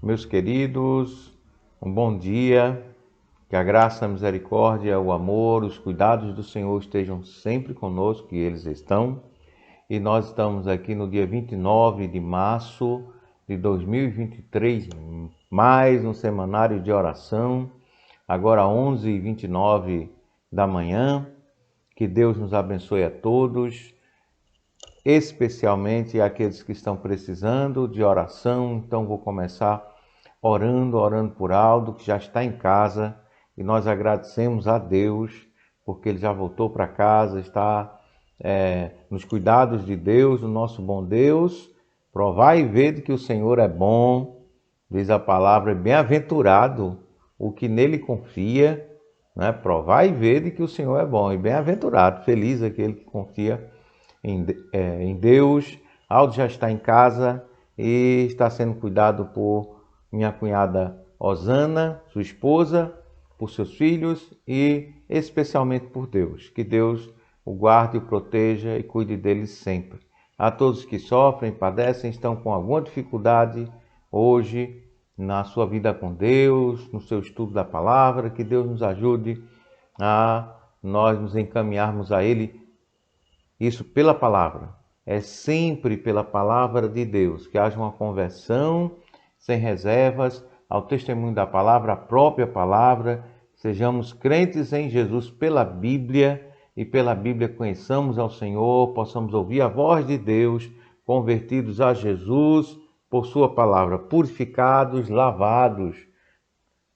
Meus queridos, um bom dia, que a graça, a misericórdia, o amor, os cuidados do Senhor estejam sempre conosco, que eles estão. E nós estamos aqui no dia 29 de março de 2023, mais um semanário de oração, agora 11h29 da manhã. Que Deus nos abençoe a todos, especialmente aqueles que estão precisando de oração. Então vou começar orando por Aldo, que já está em casa, e nós agradecemos a Deus, porque ele já voltou para casa, está nos cuidados de Deus, o nosso bom Deus. Provai e vede que o Senhor é bom, diz a palavra, bem-aventurado o que nele confia, né? Provai e vede que o Senhor é bom, e bem-aventurado, feliz aquele que confia em Deus. Aldo já está em casa e está sendo cuidado por minha cunhada Osana, sua esposa, por seus filhos e especialmente por Deus. Que Deus o guarde, o proteja e cuide deles sempre. A todos que sofrem, padecem, estão com alguma dificuldade hoje na sua vida com Deus, no seu estudo da palavra, que Deus nos ajude a nós nos encaminharmos a Ele. Isso pela palavra, é sempre pela palavra de Deus, que haja uma conversão sem reservas ao testemunho da palavra, a própria palavra. Sejamos crentes em Jesus pela Bíblia e pela Bíblia conheçamos ao Senhor, possamos ouvir a voz de Deus, convertidos a Jesus por sua palavra, purificados, lavados,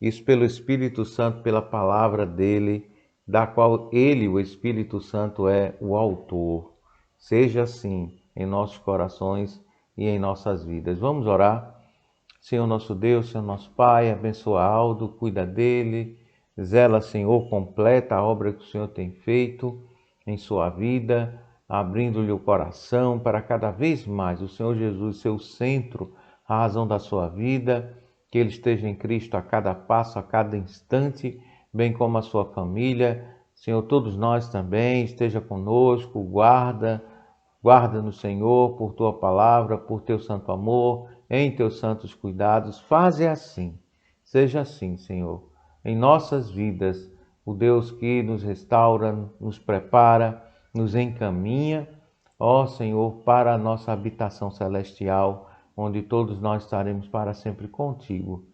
isso pelo Espírito Santo, pela palavra dele, da qual ele, o Espírito Santo, é o autor. Seja assim em nossos corações e em nossas vidas. Vamos orar. Senhor nosso Deus, Senhor nosso Pai, abençoa Aldo, cuida dele, zela, Senhor, completa a obra que o Senhor tem feito em sua vida, abrindo-lhe o coração para cada vez mais o Senhor Jesus ser o centro, a razão da sua vida, que ele esteja em Cristo a cada passo, a cada instante, bem como a sua família. Senhor, todos nós também, esteja conosco, guarda-nos, Senhor, por tua palavra, por teu santo amor, em teus santos cuidados. Faze assim, seja assim, Senhor, em nossas vidas, o Deus que nos restaura, nos prepara, nos encaminha, ó Senhor, para a nossa habitação celestial, onde todos nós estaremos para sempre contigo.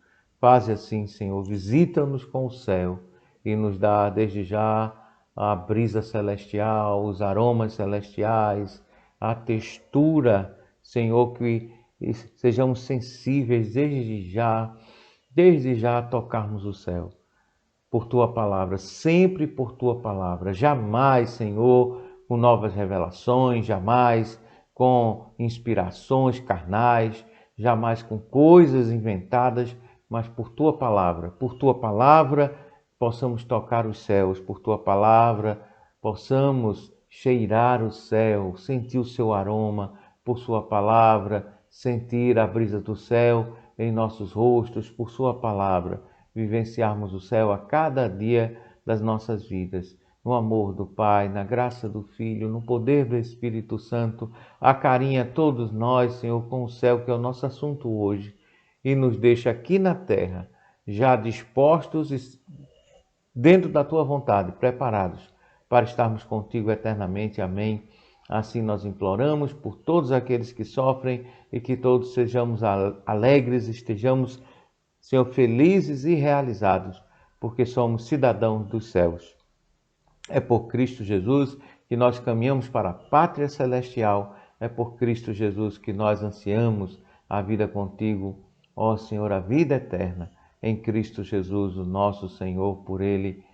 Faze assim, Senhor, visita-nos com o céu e nos dá desde já a brisa celestial, os aromas celestiais, a textura, Senhor, que sejamos sensíveis desde já a tocarmos o céu. Por tua palavra, sempre por tua palavra, jamais, Senhor, com novas revelações, jamais com inspirações carnais, jamais com coisas inventadas, mas por tua palavra possamos tocar os céus, por tua palavra possamos cheirar o céu, sentir o seu aroma, por sua palavra sentir a brisa do céu em nossos rostos, por sua palavra vivenciarmos o céu a cada dia das nossas vidas, no amor do Pai, na graça do Filho, no poder do Espírito Santo. Acarinha todos nós, Senhor, com o céu, que é o nosso assunto hoje, e nos deixa aqui na terra, já dispostos, dentro da tua vontade, preparados para estarmos contigo eternamente. Amém. Assim nós imploramos por todos aqueles que sofrem e que todos sejamos alegres, estejamos, Senhor, felizes e realizados, porque somos cidadãos dos céus. É por Cristo Jesus que nós caminhamos para a pátria celestial. É por Cristo Jesus que nós ansiamos a vida contigo, ó Senhor, a vida eterna. Em Cristo Jesus, o nosso Senhor, por Ele,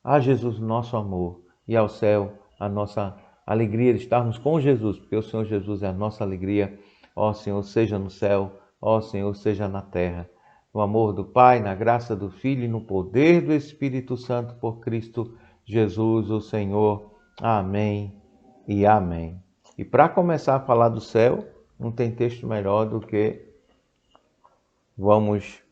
a Jesus, o nosso amor, e ao céu, a nossa alegria de estarmos com Jesus, porque o Senhor Jesus é a nossa alegria. Ó Senhor, seja no céu, ó Senhor, seja na terra. No amor do Pai, na graça do Filho e no poder do Espírito Santo, por Cristo Jesus, o Senhor. Amém e amém. E para começar a falar do céu, não tem texto melhor do que vamos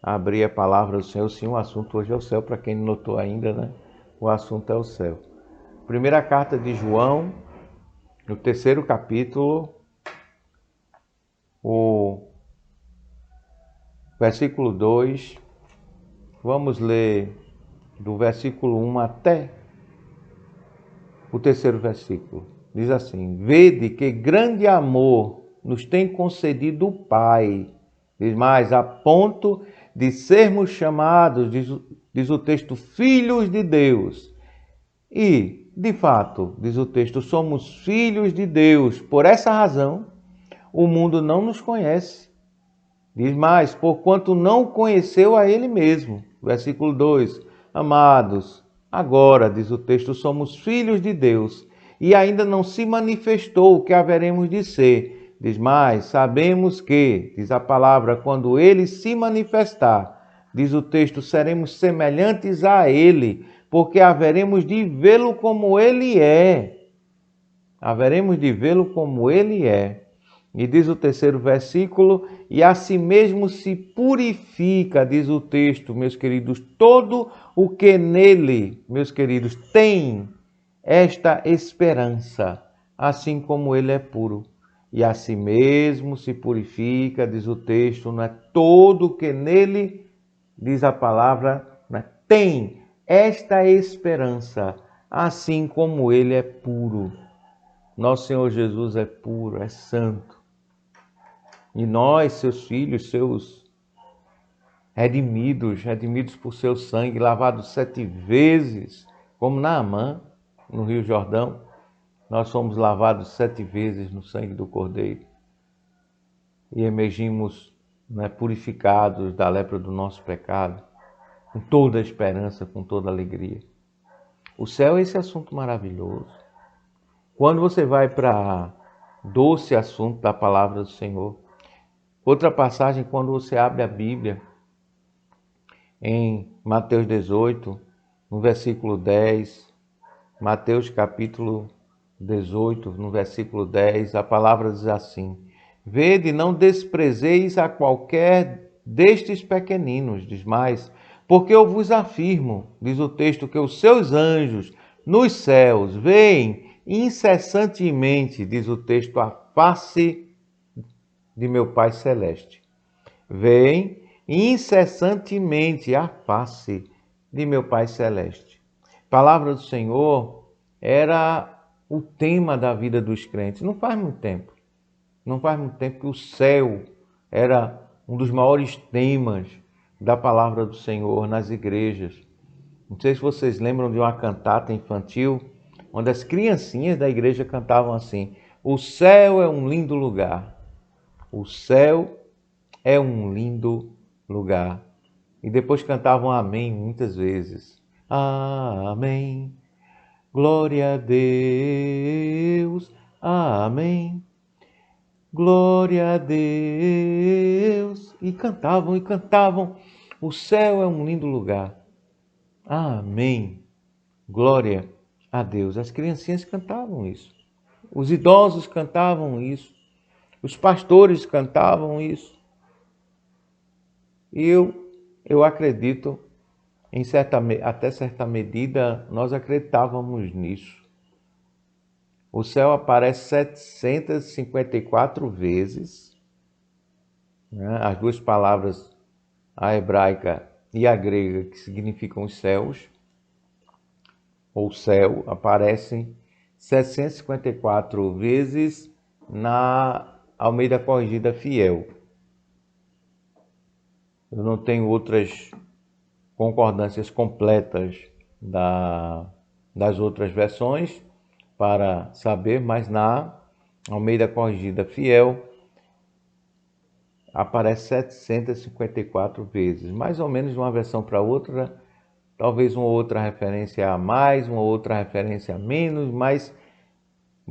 abrir a palavra do Senhor. Sim, o assunto hoje é o céu, para quem não notou ainda, né? O assunto é o céu. Primeira carta de João, no 3º capítulo, o versículo 2. Vamos ler do versículo 1 até o terceiro versículo. Diz assim: Vede que grande amor nos tem concedido o Pai. Diz mais, a ponto de sermos chamados, diz o texto, filhos de Deus. E, de fato, diz o texto, somos filhos de Deus. Por essa razão, o mundo não nos conhece. Diz mais, porquanto não conheceu a Ele mesmo. Versículo 2. Amados, agora, diz o texto, somos filhos de Deus, e ainda não se manifestou o que haveremos de ser. Diz mais, sabemos que, diz a palavra, quando Ele se manifestar, diz o texto, seremos semelhantes a Ele, porque haveremos de vê-lo como Ele é. Haveremos de vê-lo como Ele é. E diz o terceiro versículo, e a si mesmo se purifica, diz o texto, meus queridos, todo o que nele, meus queridos, tem esta esperança, assim como ele é puro. E a si mesmo se purifica, diz o texto, não é todo o que nele, diz a palavra, né, tem esta esperança, assim como ele é puro. Nosso Senhor Jesus é puro, é santo. E nós, seus filhos, seus redimidos por seu sangue, lavados 7 vezes, como Naamã, no Rio Jordão, nós fomos lavados 7 vezes no sangue do Cordeiro e emergimos, né, purificados da lepra do nosso pecado, com toda a esperança, com toda a alegria. O céu é esse assunto maravilhoso. Quando você vai para doce assunto da palavra do Senhor, outra passagem, quando você abre a Bíblia, em Mateus 18, no versículo 10, Mateus capítulo 18, no versículo 10, a palavra diz assim: Vede, não desprezeis a qualquer destes pequeninos, diz mais, porque eu vos afirmo, diz o texto, que os seus anjos nos céus veem incessantemente, diz o texto, a face de meu Pai Celeste. Veem incessantemente a face de meu Pai Celeste. A palavra do Senhor era o tema da vida dos crentes. Não faz muito tempo que o céu era um dos maiores temas da palavra do Senhor nas igrejas. Não sei se vocês lembram de uma cantata infantil, onde as criancinhas da igreja cantavam assim: o céu é um lindo lugar. O céu é um lindo lugar. E depois cantavam amém muitas vezes. Amém. Glória a Deus. Amém. Glória a Deus. E cantavam. O céu é um lindo lugar. Amém. Glória a Deus. As criancinhas cantavam isso. Os idosos cantavam isso. Os pastores cantavam isso. E eu acredito, até certa medida, nós acreditávamos nisso. O céu aparece 754 vezes, né? As duas palavras, a hebraica e a grega, que significam os céus, ou céu, aparecem 754 vezes na Almeida Corrigida Fiel. Eu não tenho outras concordâncias completas das outras versões para saber, mas na Almeida Corrigida Fiel aparece 754 vezes, mais ou menos de uma versão para outra, talvez uma outra referência a mais, uma outra referência a menos, mas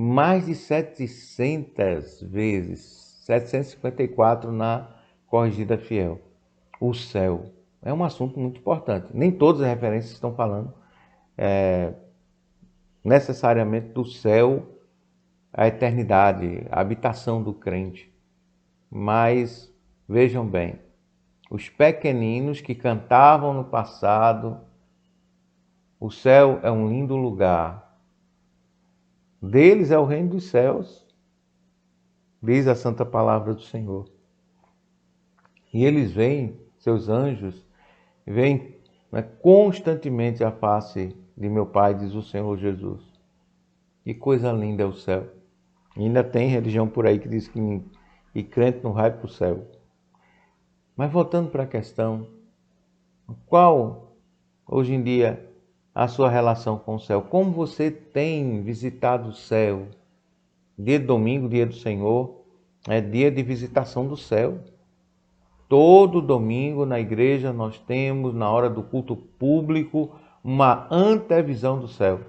mais de 700 vezes, 754 na Corrigida Fiel. O céu é um assunto muito importante. Nem todas as referências estão falando necessariamente do céu, a eternidade, a habitação do crente. Mas vejam bem, os pequeninos que cantavam no passado, o céu é um lindo lugar. Deles é o reino dos céus, diz a santa palavra do Senhor. E eles veem, seus anjos, veem, né, constantemente a face de meu Pai, diz o Senhor Jesus. Que coisa linda é o céu. E ainda tem religião por aí que diz que crente não vai para o céu. Mas voltando para a questão, qual hoje em dia a sua relação com o céu? Como você tem visitado o céu? Dia de domingo, dia do Senhor, é dia de visitação do céu. Todo domingo na igreja nós temos, na hora do culto público, uma antevisão do céu.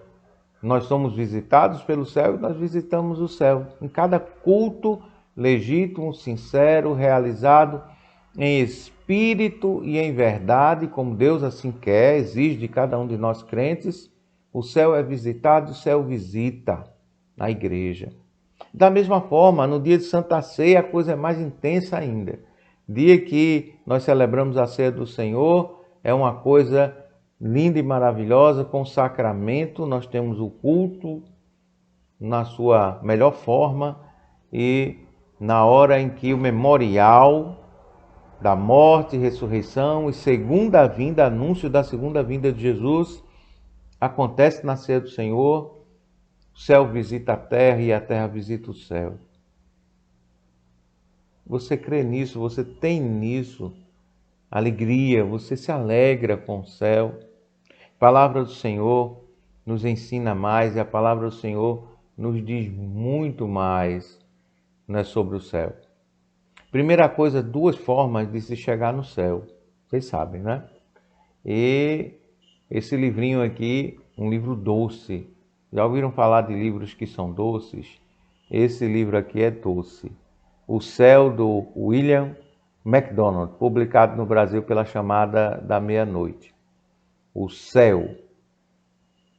Nós somos visitados pelo céu e nós visitamos o céu. Em cada culto legítimo, sincero, realizado em espírito e em verdade, como Deus assim quer, exige de cada um de nós crentes, o céu é visitado, o céu visita a igreja. Da mesma forma, no dia de Santa Ceia, a coisa é mais intensa ainda. Dia que nós celebramos a ceia do Senhor, é uma coisa linda e maravilhosa, com sacramento. Nós temos o culto na sua melhor forma e na hora em que o memorial da morte, ressurreição e segunda vinda, anúncio da segunda vinda de Jesus, acontece na ceia do Senhor. O céu visita a terra e a terra visita o céu. Você crê nisso, você tem nisso alegria, você se alegra com o céu. A palavra do Senhor nos ensina mais e a palavra do Senhor nos diz muito mais, né, sobre o céu. Primeira coisa, duas formas de se chegar no céu. Vocês sabem, né? E esse livrinho aqui, um livro doce. Já ouviram falar de livros que são doces? Esse livro aqui é doce. O Céu, do William MacDonald, publicado no Brasil pela Chamada da Meia-Noite. O Céu,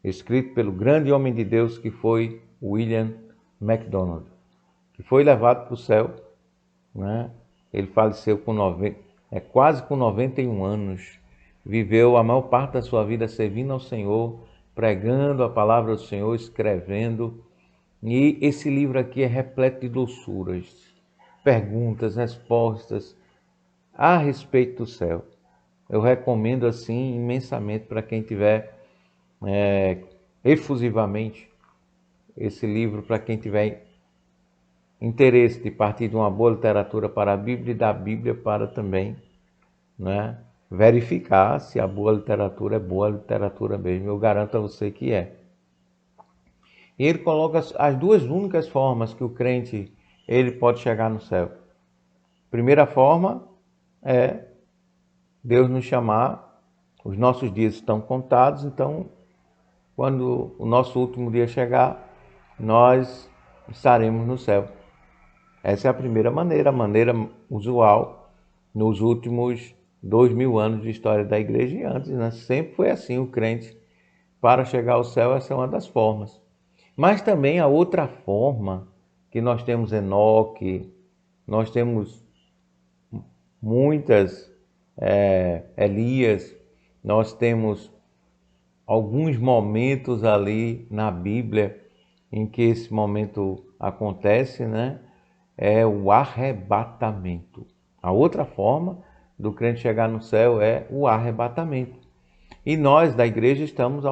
escrito pelo grande homem de Deus que foi William MacDonald, que foi levado para o céu, né? Ele faleceu com quase com 91 anos. Viveu a maior parte da sua vida servindo ao Senhor, pregando a palavra do Senhor, escrevendo. E esse livro aqui é repleto de doçuras, perguntas, respostas a respeito do céu. Eu recomendo assim imensamente para quem tiver efusivamente esse livro, para quem tiver interesse de partir de uma boa literatura para a Bíblia e da Bíblia para também, né, verificar se a boa literatura é boa literatura mesmo. Eu garanto a você que é. E ele coloca as duas únicas formas que o crente ele pode chegar no céu. Primeira forma é Deus nos chamar, os nossos dias estão contados, então quando o nosso último dia chegar, nós estaremos no céu. Essa é a primeira maneira, a maneira usual nos últimos 2000 anos de história da igreja e antes, né? Sempre foi assim, o crente, para chegar ao céu, essa é uma das formas. Mas também a outra forma, que nós temos Enoque, nós temos muitas Elias, nós temos alguns momentos ali na Bíblia em que esse momento acontece, né? É o arrebatamento. A outra forma do crente chegar no céu é o arrebatamento. E nós da igreja estamos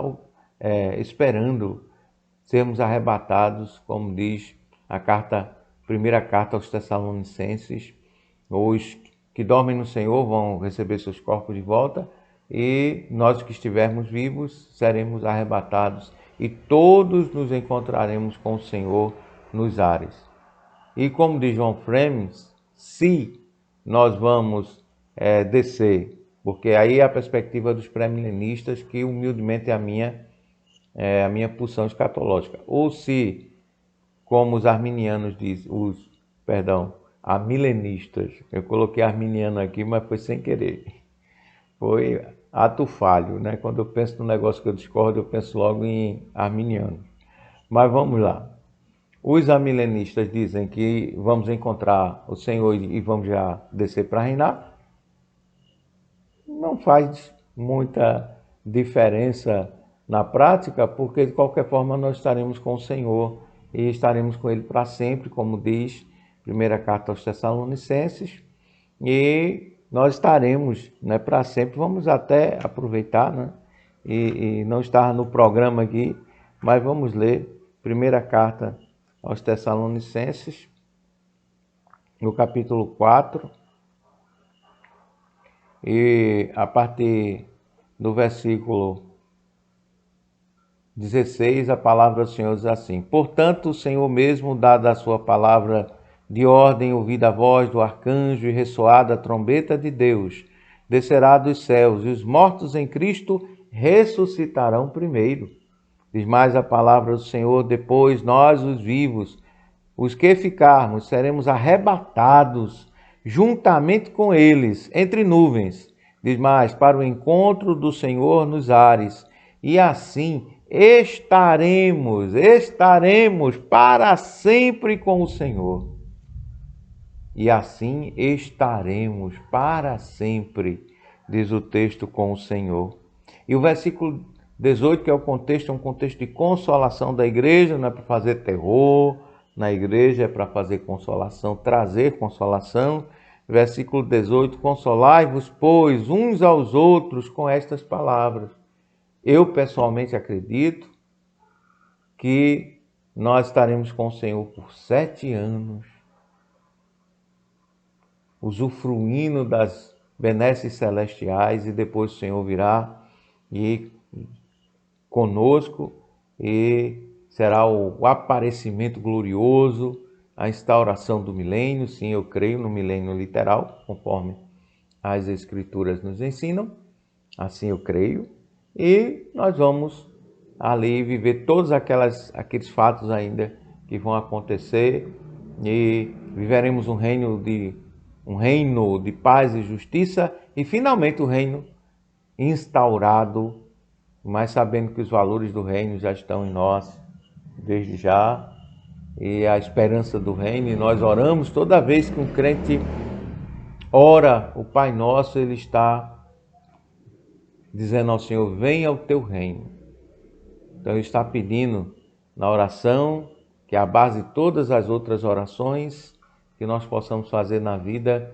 esperando sermos arrebatados, como diz a primeira carta aos Tessalonicenses. Os que dormem no Senhor vão receber seus corpos de volta e nós que estivermos vivos seremos arrebatados e todos nos encontraremos com o Senhor nos ares. E como diz João Fremes, se nós vamos descer, porque aí é a perspectiva dos pré-milenistas, que humildemente é a minha posição escatológica. Ou se, como os arminianos dizem, amilenistas, eu coloquei arminiano aqui, mas foi sem querer. Foi ato falho, né? Quando eu penso no negócio que eu discordo, eu penso logo em arminiano. Mas vamos lá. Os amilenistas dizem que vamos encontrar o Senhor e vamos já descer para reinar. Não faz muita diferença na prática, porque de qualquer forma nós estaremos com o Senhor e estaremos com Ele para sempre, como diz a primeira carta aos Tessalonicenses. E nós estaremos, né, para sempre. Vamos até aproveitar, né, e não estar no programa aqui, mas vamos ler primeira carta aos Tessalonicenses, no capítulo 4, e a partir do versículo 16, a palavra do Senhor diz assim: Portanto, o Senhor mesmo, dada a sua palavra de ordem, ouvida a voz do arcanjo e ressoada a trombeta de Deus, descerá dos céus, e os mortos em Cristo ressuscitarão primeiro. Diz mais a palavra do Senhor: depois nós, os vivos, os que ficarmos, seremos arrebatados juntamente com eles entre nuvens. Diz mais: para o encontro do Senhor nos ares, e assim estaremos para sempre com o Senhor. E assim estaremos para sempre, diz o texto, com o Senhor. E o versículo 18, que é o contexto, é um contexto de consolação da igreja, não é para fazer terror na igreja, é para fazer consolação, trazer consolação. Versículo 18: Consolai-vos, pois, uns aos outros com estas palavras. Eu pessoalmente acredito que nós estaremos com o Senhor por 7 anos, usufruindo das benesses celestiais, e depois o Senhor virá e conosco, e será o aparecimento glorioso, a instauração do milênio. Sim, eu creio no milênio literal, conforme as Escrituras nos ensinam. Assim eu creio. E nós vamos ali viver todos aqueles fatos ainda que vão acontecer, e viveremos um reino de paz e justiça, e finalmente o reino instaurado, mas sabendo que os valores do reino já estão em nós desde já, e a esperança do reino. E nós oramos toda vez que um crente ora o Pai Nosso, ele está dizendo ao Senhor: venha o teu reino. Então ele está pedindo na oração, que é a base de todas as outras orações que nós possamos fazer na vida,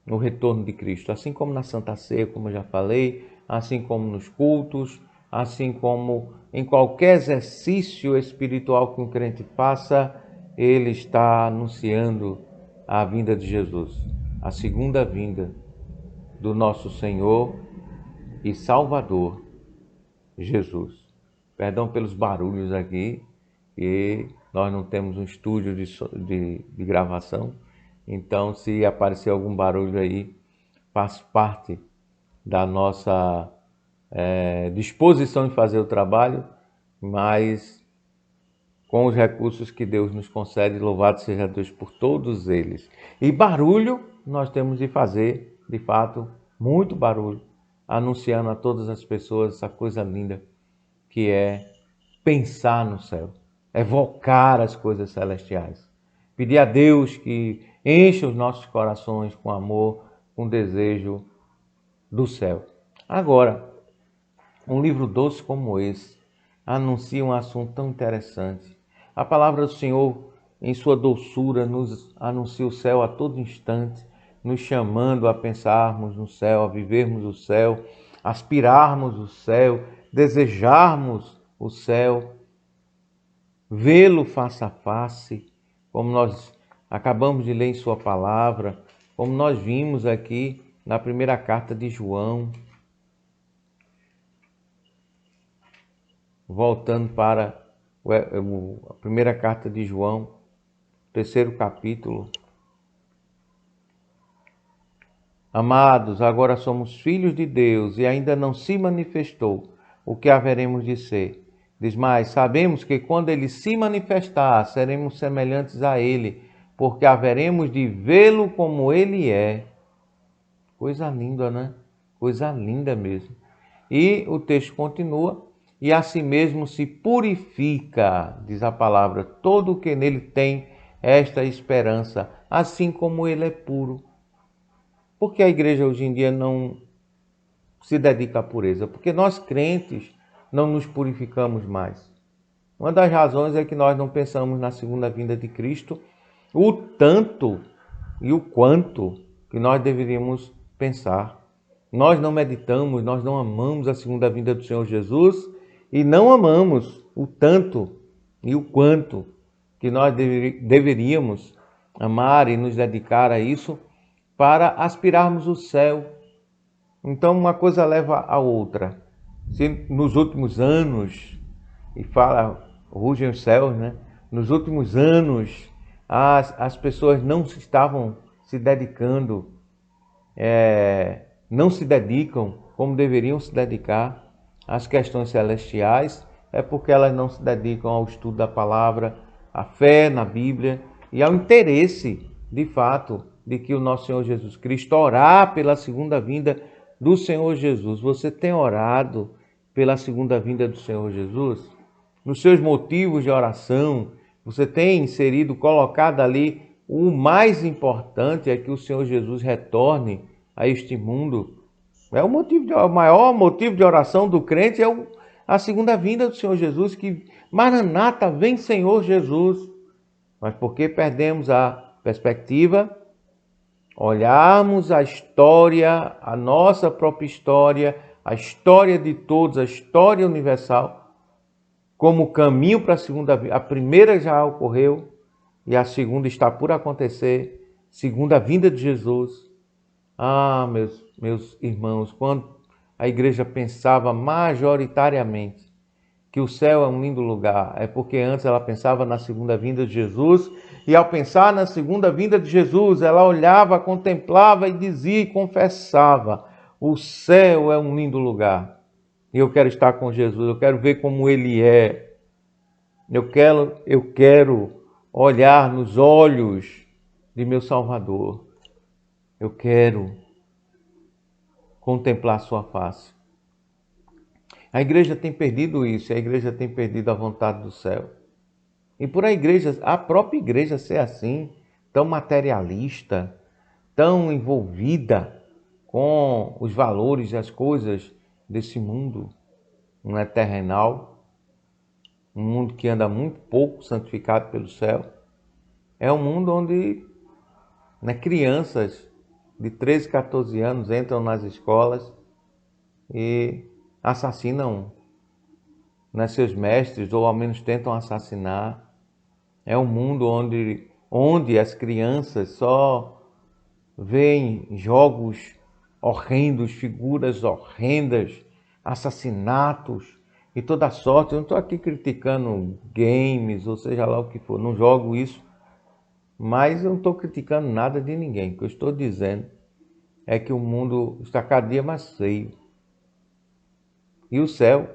no retorno de Cristo. Assim como na Santa Ceia, como eu já falei, assim como nos cultos, assim como em qualquer exercício espiritual que um crente faça, ele está anunciando a vinda de Jesus, a segunda vinda do nosso Senhor e Salvador, Jesus. Perdão pelos barulhos aqui, e nós não temos um estúdio de gravação, então se aparecer algum barulho aí, faz parte da nossa disposição em fazer o trabalho, mas com os recursos que Deus nos concede, louvado seja Deus por todos eles. E barulho nós temos de fazer, de fato, muito barulho, anunciando a todas as pessoas essa coisa linda que é pensar no céu, evocar as coisas celestiais. Pedir a Deus que encha os nossos corações com amor, com desejo do céu. Agora, um livro doce como esse anuncia um assunto tão interessante. A palavra do Senhor, em sua doçura, nos anuncia o céu a todo instante, nos chamando a pensarmos no céu, a vivermos o céu, aspirarmos o céu, desejarmos o céu, vê-lo face a face, como nós acabamos de ler em sua palavra, como nós vimos aqui na primeira carta de João. Voltando para a primeira carta de João, terceiro capítulo. Amados, agora somos filhos de Deus, e ainda não se manifestou o que haveremos de ser. Diz mais: sabemos que quando ele se manifestar, seremos semelhantes a ele, porque haveremos de vê-lo como ele é. Coisa linda, né? Coisa linda mesmo. E o texto continua: e a si mesmo se purifica, diz a palavra, todo o que nele tem esta esperança, assim como ele é puro. Por que a igreja hoje em dia não se dedica à pureza? Porque nós crentes não nos purificamos mais. Uma das razões é que nós não pensamos na segunda vinda de Cristo o tanto e o quanto que nós deveríamos pensar. Nós não meditamos, nós não amamos a segunda vinda do Senhor Jesus e não amamos o tanto e o quanto que nós deveríamos amar e nos dedicar a isso para aspirarmos o céu. Então uma coisa leva a outra. Se nos últimos anos, e fala, rugem os céus, né? Nos últimos anos, as pessoas não estavam se dedicando, não se dedicam como deveriam se dedicar às questões celestiais, é porque elas não se dedicam ao estudo da palavra, à fé na Bíblia e ao interesse, de fato, de que o nosso Senhor Jesus Cristo, orar pela segunda vinda do Senhor Jesus. Você tem orado pela segunda vinda do Senhor Jesus? Nos seus motivos de oração, você tem inserido, colocado ali, o mais importante é que o Senhor Jesus retorne a este mundo. O maior motivo de oração do crente é a segunda vinda do Senhor Jesus, que Maranata, vem Senhor Jesus. Mas porque perdemos a perspectiva, olharmos a história, a nossa própria história, a história de todos, a história universal, como caminho para a segunda vinda. A primeira já ocorreu e a segunda está por acontecer, segunda vinda de Jesus. Ah, meus irmãos, quando a igreja pensava majoritariamente que o céu é um lindo lugar, é porque antes ela pensava na segunda vinda de Jesus, e ao pensar na segunda vinda de Jesus, ela olhava, contemplava e dizia e confessava: o céu é um lindo lugar. E eu quero estar com Jesus, eu quero ver como Ele é. Eu quero olhar nos olhos de meu Salvador. Eu quero contemplar sua face. A igreja tem perdido isso, a igreja tem perdido a vontade do céu. E por a própria igreja ser assim, tão materialista, tão envolvida com os valores e as coisas desse mundo, não é terrenal, um mundo que anda muito pouco santificado pelo céu, é um mundo onde, né, crianças de 13, 14 anos entram nas escolas e assassinam, né, seus mestres, ou ao menos tentam assassinar. É um mundo onde as crianças só veem jogos horrendos, figuras horrendas, assassinatos e toda sorte. Eu não estou aqui criticando games, ou seja lá o que for, não jogo isso, mas eu não estou criticando nada de ninguém. O que eu estou dizendo é que o mundo está cada dia mais feio. E o céu,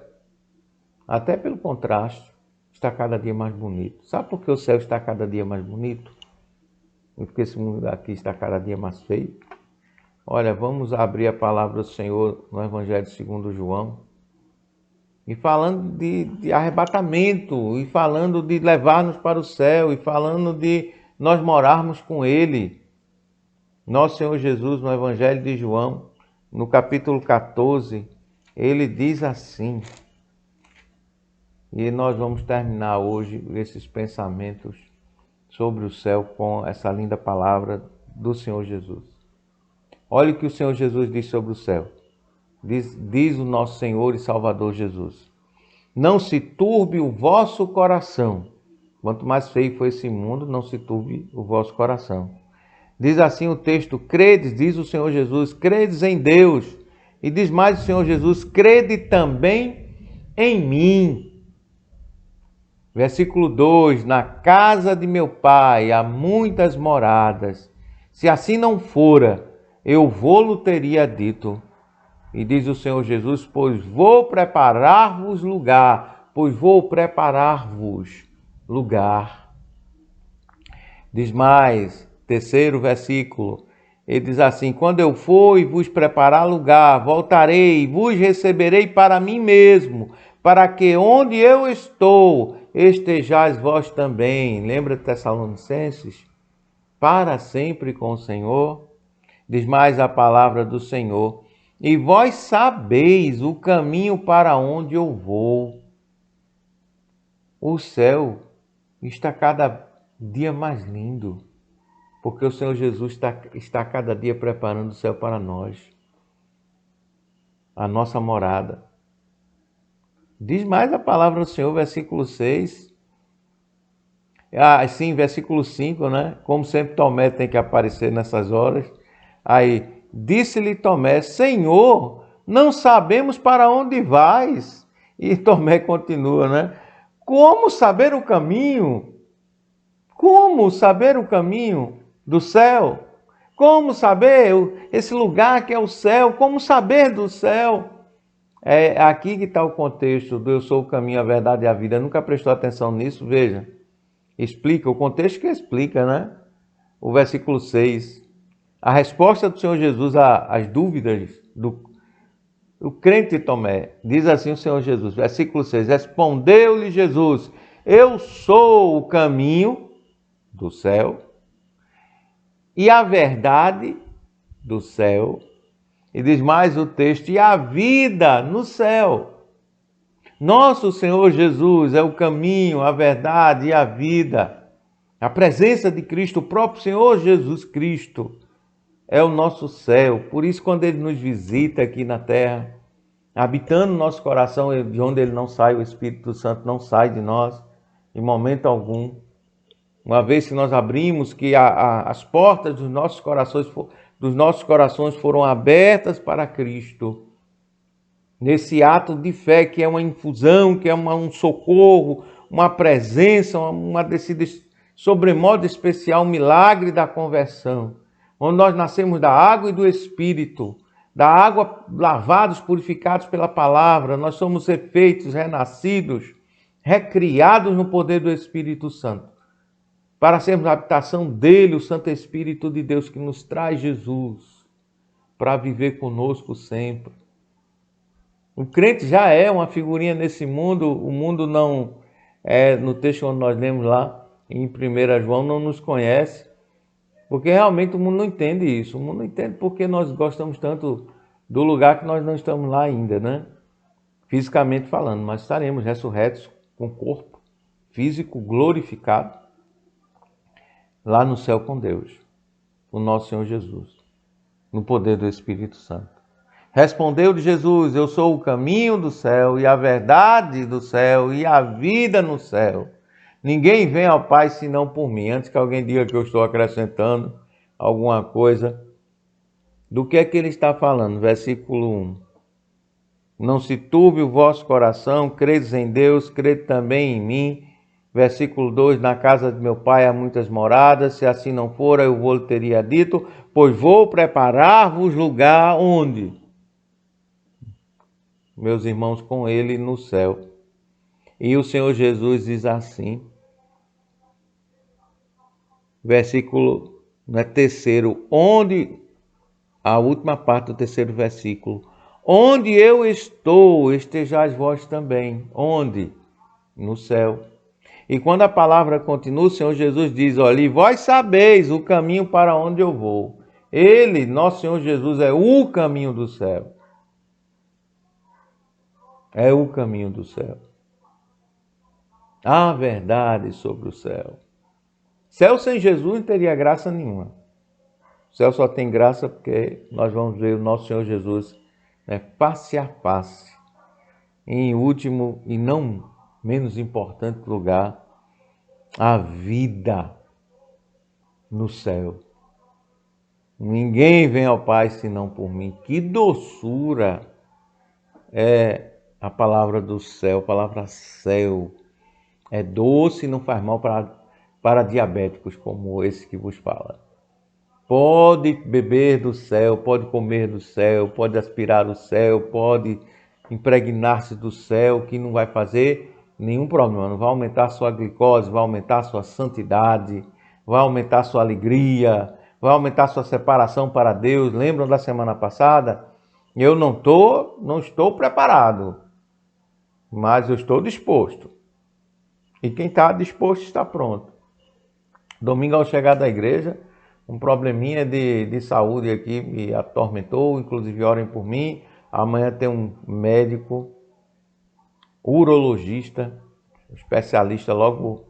até pelo contraste, está cada dia mais bonito. Sabe por que o céu está cada dia mais bonito? E porque esse mundo aqui está cada dia mais feio? Olha, vamos abrir a palavra do Senhor no Evangelho segundo João. E falando de arrebatamento, e falando de levar-nos para o céu, e falando de nós morarmos com Ele. Nosso Senhor Jesus, no Evangelho de João, no capítulo 14, Ele diz assim, e nós vamos terminar hoje esses pensamentos sobre o céu com essa linda palavra do Senhor Jesus. Olha o que o Senhor Jesus diz sobre o céu. Diz o nosso Senhor e Salvador Jesus: não se turbe o vosso coração. Quanto mais feio for esse mundo, não se turbe o vosso coração. Diz assim o texto: credes, diz o Senhor Jesus, credes em Deus. E diz mais o Senhor Jesus: crede também em mim. Versículo 2: na casa de meu Pai há muitas moradas. Se assim não fora, eu vou-lo teria dito. E diz o Senhor Jesus: pois vou preparar-vos lugar. Pois vou preparar-vos lugar. Diz mais, terceiro versículo. Ele diz assim: quando eu for e vos preparar lugar, voltarei e vos receberei para mim mesmo, para que onde eu estou, estejais vós também. Lembra de Tessalonicenses? Para sempre com o Senhor. Diz mais a palavra do Senhor: e vós sabeis o caminho para onde eu vou. O céu está cada dia mais lindo. porque o Senhor Jesus está cada dia preparando o céu para nós, a nossa morada. Diz mais a palavra do Senhor, versículo 6. Sim, versículo 5, né? Como sempre, Tomé tem que aparecer nessas horas. Aí, disse-lhe Tomé: Senhor, não sabemos para onde vais. E Tomé continua, né? Como saber o caminho? Como saber o caminho do céu? Como saber esse lugar que é o céu? Como saber do céu? É aqui que está o contexto do eu sou o caminho, a verdade e a vida. Nunca prestou atenção nisso? Veja. Explica, o contexto que explica, né? O versículo 6. A resposta do Senhor Jesus às dúvidas do crente Tomé. Diz assim o Senhor Jesus, versículo 6. Respondeu-lhe Jesus: Eu sou o caminho do céu e a verdade do céu. E diz mais o texto: e a vida no céu. Nosso Senhor Jesus é o caminho, a verdade e a vida. A presença de Cristo, o próprio Senhor Jesus Cristo, é o nosso céu. Por isso, quando Ele nos visita aqui na terra, habitando no nosso coração, de onde Ele não sai, o Espírito Santo não sai de nós, em momento algum. Uma vez que nós abrimos, que as portas dos nossos corações foram abertas para Cristo, nesse ato de fé que é uma infusão, que é um socorro, uma presença, uma descida sobremodo especial, um milagre da conversão, onde nós nascemos da água e do Espírito, da água lavados, purificados pela palavra, nós somos refeitos, renascidos, recriados no poder do Espírito Santo, para sermos a habitação dele, o Santo Espírito de Deus que nos traz Jesus, para viver conosco sempre. O crente já é uma figurinha nesse mundo, o mundo não é, no texto onde nós lemos lá, em 1 João, não nos conhece, porque realmente o mundo não entende isso. O mundo não entende porque nós gostamos tanto do lugar que nós não estamos lá ainda, né? Fisicamente falando, mas estaremos ressurretos com o corpo físico glorificado lá no céu com Deus, o nosso Senhor Jesus, no poder do Espírito Santo. Respondeu-lhe Jesus: Eu sou o caminho do céu e a verdade do céu e a vida no céu. Ninguém vem ao Pai senão por mim. Antes que alguém diga que eu estou acrescentando alguma coisa, do que é que ele está falando? Versículo 1. Não se turbe o vosso coração, credes em Deus, crede também em mim. Versículo 2, na casa de meu pai há muitas moradas, se assim não for, eu vou lhe teria dito, pois vou preparar-vos lugar onde? Meus irmãos, com ele no céu. E o Senhor Jesus diz assim, versículo terceiro, onde, a última parte do terceiro versículo, onde eu estou, estejais vós também. Onde? No céu. E quando a palavra continua, o Senhor Jesus diz, olha, e vós sabeis o caminho para onde eu vou. Ele, nosso Senhor Jesus, é o caminho do céu. É o caminho do céu. A verdade sobre o céu. Céu sem Jesus não teria graça nenhuma. O céu só tem graça porque nós vamos ver o nosso Senhor Jesus, né, face a face. Em último e não menos importante lugar, a vida no céu. Ninguém vem ao Pai senão por mim. Que doçura é a palavra do céu, a palavra céu. É doce e não faz mal para diabéticos como esse que vos fala. Pode beber do céu, pode comer do céu, pode aspirar o céu, pode impregnar-se do céu, que não vai fazer nenhum problema. Não vai aumentar a sua glicose, vai aumentar a sua santidade, vai aumentar a sua alegria, vai aumentar a sua separação para Deus. Lembram da semana passada? Eu não estou preparado, mas eu estou disposto. E quem está disposto está pronto. Domingo, ao chegar da igreja, um probleminha de saúde aqui me atormentou, inclusive orem por mim. Amanhã tem um médico, urologista, especialista logo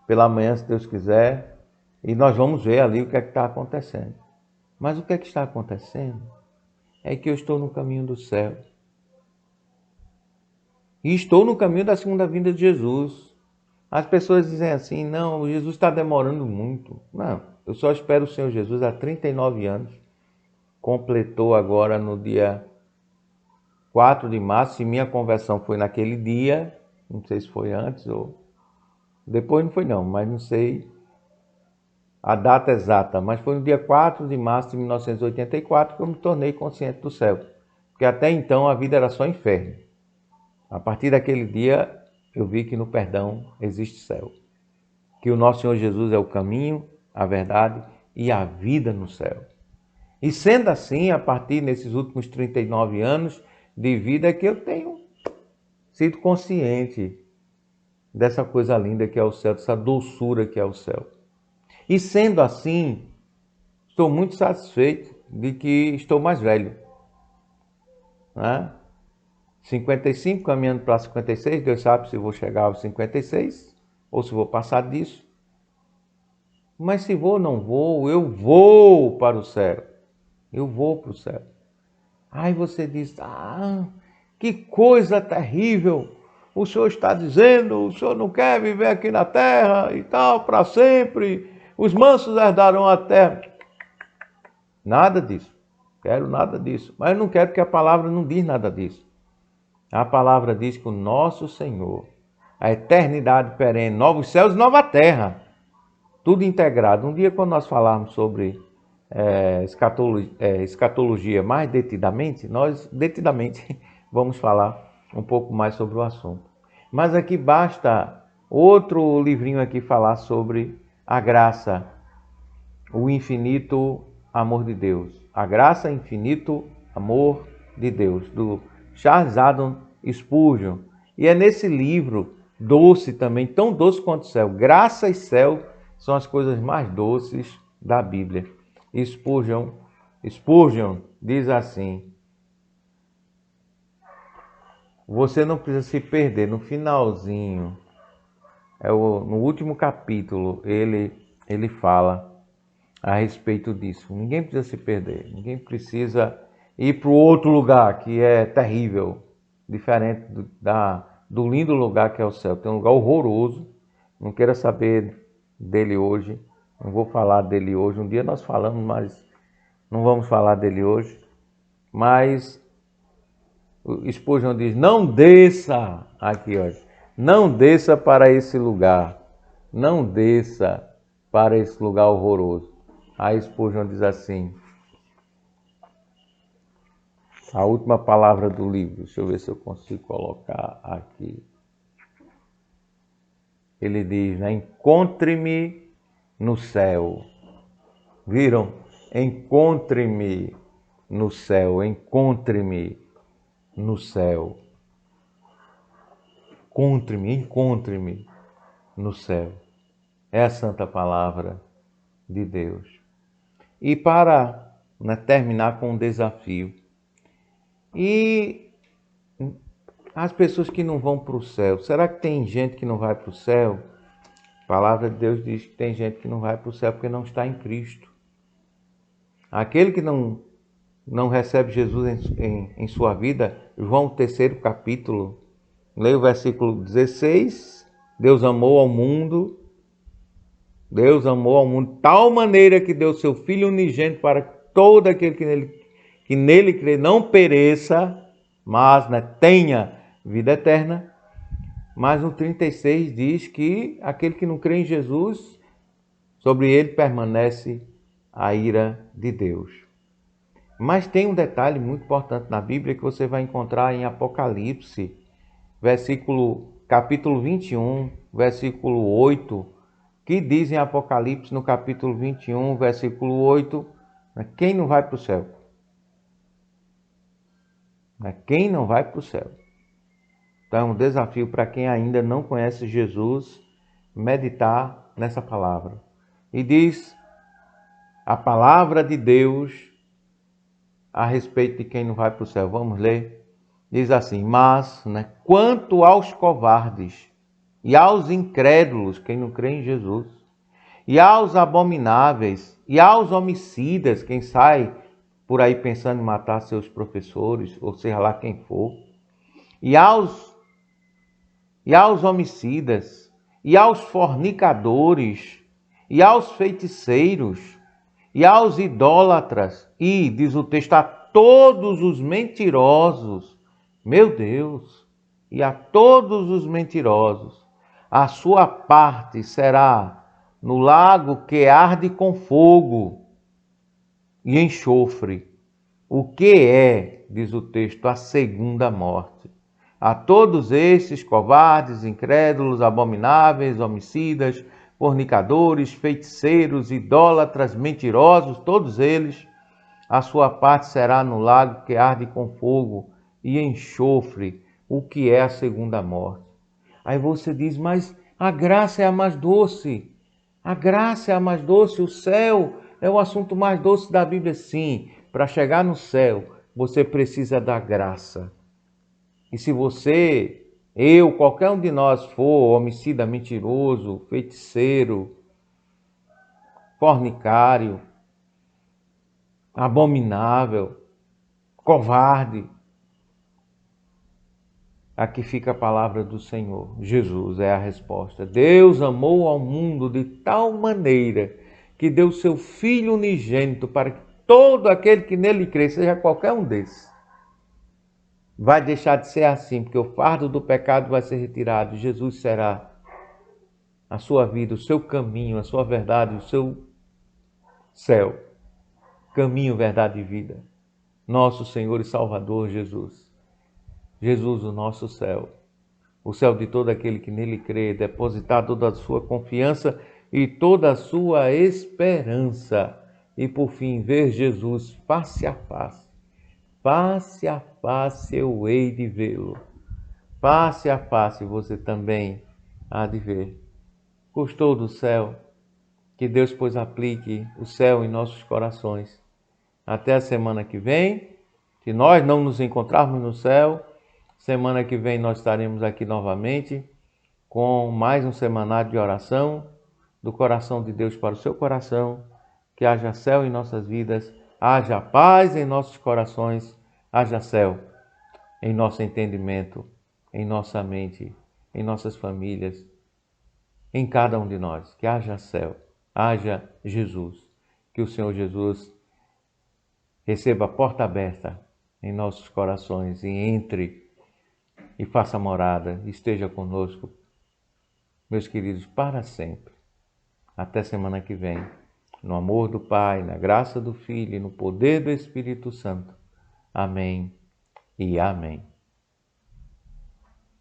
pela manhã, se Deus quiser. E nós vamos ver ali o que é que está acontecendo. Mas o que é que está acontecendo é que eu estou no caminho do céu. E estou no caminho da segunda vinda de Jesus. As pessoas dizem assim, não, Jesus está demorando muito. Não, eu só espero o Senhor Jesus há 39 anos. Completou agora no dia 4 de março. Se minha conversão foi naquele dia, não sei se foi antes ou depois, não foi não, mas não sei a data exata. Mas foi no dia 4 de março de 1984 que eu me tornei consciente do céu. Porque até então a vida era só inferno. A partir daquele dia eu vi que no perdão existe céu. Que o nosso Senhor Jesus é o caminho, a verdade e a vida no céu. E sendo assim, a partir desses últimos 39 anos de vida, é que eu tenho sido consciente dessa coisa linda que é o céu, dessa doçura que é o céu. E sendo assim, estou muito satisfeito de que estou mais velho. Né? 55, caminhando para 56, Deus sabe se vou chegar aos 56 ou se vou passar disso. Mas se vou ou não vou, eu vou para o céu. Eu vou para o céu. Aí você diz, que coisa terrível. O Senhor está dizendo, o Senhor não quer viver aqui na terra e tal, para sempre. Os mansos herdarão a terra. Nada disso. Quero nada disso. Mas eu não quero porque a palavra não diz nada disso. A palavra diz que o nosso Senhor, a eternidade perene, novos céus e nova terra, tudo integrado. Um dia, quando nós falarmos sobre escatologia mais detidamente, nós detidamente vamos falar um pouco mais sobre o assunto. Mas aqui basta outro livrinho aqui falar sobre a graça, o infinito amor de Deus. A graça, infinito amor de Deus, do Charles Haddon Spurgeon. E é nesse livro, doce também, tão doce quanto o céu. Graça e céu são as coisas mais doces da Bíblia. Spurgeon diz assim: você não precisa se perder. No finalzinho, no último capítulo, ele fala a respeito disso. Ninguém precisa se perder. Ninguém precisa ir para o outro lugar que é terrível, diferente do lindo lugar que é o céu. Tem um lugar horroroso. Não queira saber dele hoje. Não vou falar dele hoje. Um dia nós falamos, mas não vamos falar dele hoje. Mas o Spurgeon diz, não desça, aqui olha, não desça para esse lugar. Não desça para esse lugar horroroso. Aí Spurgeon diz assim, a última palavra do livro, deixa eu ver se eu consigo colocar aqui. Ele diz, né, encontre-me no céu. Viram? Encontre-me no céu, encontre-me no céu. Encontre-me no céu. É a santa palavra de Deus. E para terminar com um desafio. E as pessoas que não vão para o céu, será que tem gente que não vai para o céu? A palavra de Deus diz que tem gente que não vai para o céu porque não está em Cristo. Aquele que não recebe Jesus em sua vida, João 3º capítulo, leia o versículo 16, Deus amou ao mundo de tal maneira que deu seu Filho unigênito para todo aquele que nele crê não pereça, mas tenha vida eterna. Mas no 36 diz que aquele que não crê em Jesus, sobre ele permanece a ira de Deus. Mas tem um detalhe muito importante na Bíblia que você vai encontrar em Apocalipse, capítulo 21, versículo 8, que diz em Apocalipse, no capítulo 21, versículo 8, quem não vai para o céu? Quem não vai para o céu? Então é um desafio para quem ainda não conhece Jesus, meditar nessa palavra. E diz a palavra de Deus a respeito de quem não vai para o céu. Vamos ler? Diz assim, mas quanto aos covardes e aos incrédulos, quem não crê em Jesus, e aos abomináveis, e aos homicidas, quem sai por aí pensando em matar seus professores, ou seja lá quem for, e aos homicidas, e aos fornicadores, e aos feiticeiros, e aos idólatras, e, diz o texto, a todos os mentirosos, meu Deus, e a todos os mentirosos, a sua parte será no lago que arde com fogo e enxofre. O que é, diz o texto, a segunda morte? A todos estes covardes, incrédulos, abomináveis, homicidas, fornicadores, feiticeiros, idólatras, mentirosos, todos eles, a sua parte será no lago que arde com fogo e enxofre. O que é a segunda morte? Aí você diz, mas a graça é a mais doce. A graça é a mais doce, o céu é o assunto mais doce da Bíblia. Sim, para chegar no céu, você precisa da graça. E se você, eu, qualquer um de nós for homicida, mentiroso, feiticeiro, fornicário, abominável, covarde, aqui fica a palavra do Senhor. Jesus é a resposta. Deus amou ao mundo de tal maneira que deu seu Filho unigênito para que todo aquele que nele crê, seja qualquer um desses, vai deixar de ser assim, porque o fardo do pecado vai ser retirado. Jesus será a sua vida, o seu caminho, a sua verdade, o seu céu. Caminho, verdade e vida. Nosso Senhor e Salvador Jesus. Jesus, o nosso céu. O céu de todo aquele que nele crê, depositar toda a sua confiança e toda a sua esperança. E por fim, ver Jesus face a face. Face a face eu hei de vê-lo. Face a face você também há de ver. Gostou do céu? Que Deus, pois, aplique o céu em nossos corações. Até a semana que vem. Se nós não nos encontrarmos no céu, semana que vem nós estaremos aqui novamente com mais um semanário de oração do coração de Deus para o seu coração. Que haja céu em nossas vidas, haja paz em nossos corações, haja céu em nosso entendimento, em nossa mente, em nossas famílias, em cada um de nós. Que haja céu, haja Jesus. Que o Senhor Jesus receba a porta aberta em nossos corações e entre e faça morada, esteja conosco, meus queridos, para sempre. Até semana que vem, no amor do Pai, na graça do Filho e no poder do Espírito Santo. Amém e amém.